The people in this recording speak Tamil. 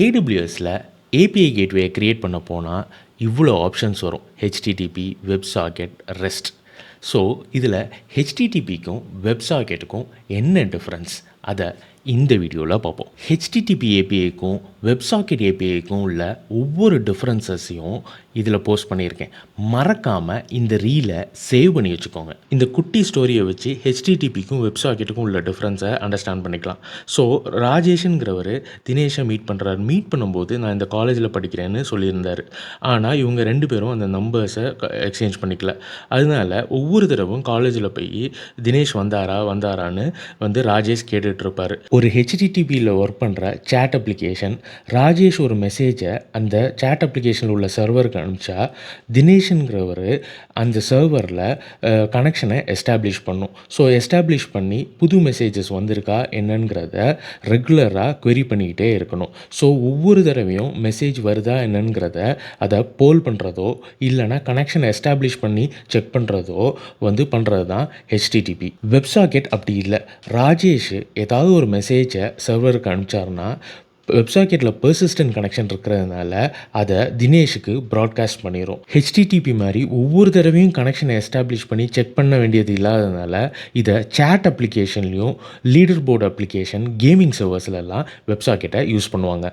ஏடபிள்யூஎஸில் ஏபிஐ கேட்வே கிரியேட் பண்ண போனால் இவ்வளோ ஆப்ஷன்ஸ் வரும். HTTP, WebSocket, rest. ஸோ இதில் ஹெச்டிடிபிக்கும் வெப்சாக்கெட்டுக்கும் என்ன டிஃப்ரென்ஸ் அதை இந்த வீடியோவில் பார்ப்போம். ஹெச்டிடிபி ஏபிஐக்கும் வெப்சாக்கெட் ஏபிஐக்கும் உள்ள ஒவ்வொரு டிஃப்ரென்சஸையும் இதில் போஸ்ட் பண்ணியிருக்கேன். மறக்காமல் இந்த ரீலை சேவ் பண்ணி வச்சுக்கோங்க. இந்த குட்டி ஸ்டோரியை வச்சு ஹெச்டிடிபிக்கும் வெப்சாக்கெட்டுக்கும் உள்ள டிஃப்ரென்ஸை அண்டர்ஸ்டாண்ட் பண்ணிக்கலாம். ஸோ ராஜேஷுங்கிறவர் தினேஷை மீட் பண்ணுறாரு. மீட் பண்ணும்போது நான் இந்த காலேஜில் படிக்கிறேன்னு சொல்லியிருந்தார். ஆனால் இவங்க 2 பேரும் அந்த நம்பர்ஸை எக்ஸ்சேஞ்ச் பண்ணிக்கல. அதனால ஒவ்வொரு தடவும் காலேஜில் போய் தினேஷ் வந்தாரான்னு ராஜேஷ் கேட்டுட்ருப்பார். ஒரு ஹெச்டிடிபியில் ஒர்க் பண்ணுற சேட் அப்ளிகேஷன் ராஜேஷ் ஒரு மெசேஜை அந்த சேட் அப்ளிகேஷனில் உள்ள சர்வருக்கு அனுப்பிச்சா தினேஷுங்கிறவர் அந்த சர்வரில் கனெக்ஷனை எஸ்டாப்ளிஷ் பண்ணும். ஸோ எஸ்டாப்ளிஷ் பண்ணி புது மெசேஜஸ் வந்திருக்கா என்னங்கிறத ரெகுலராக query பண்ணிக்கிட்டே இருக்கணும். ஸோ ஒவ்வொரு தடவையும் மெசேஜ் வருதா என்னங்கிறத அதை போல் பண்ணுறதோ இல்லைனா கனெக்ஷனை எஸ்டாப்ளிஷ் பண்ணி செக் பண்ணுறதோ பண்ணுறது தான் ஹெச்டிடிபி. வெப்சாக்கெட் அப்படி இல்லை. ராஜேஷ் ஏதாவது ஒரு மெசேஜை சர்வருக்கு அனுப்பிச்சாருன்னா வெப்சாக்கெட்டில் பெர்சிஸ்டன்ட் கனெக்ஷன் இருக்கிறதுனால அதை தினேஷுக்கு ப்ராட்காஸ்ட் பண்ணிடும். ஹெச்டிடிபி மாதிரி ஒவ்வொரு தடவையும் கனெக்ஷனை எஸ்டாப்ளிஷ் பண்ணி செக் பண்ண வேண்டியது இல்லாததுனால இதை சேட் அப்ளிகேஷன்லேயும் லீடர் போர்டு அப்ளிகேஷன் கேமிங் சர்வர்ஸ்லலாம் வெப்சாக்கெட்டை யூஸ் பண்ணுவாங்க.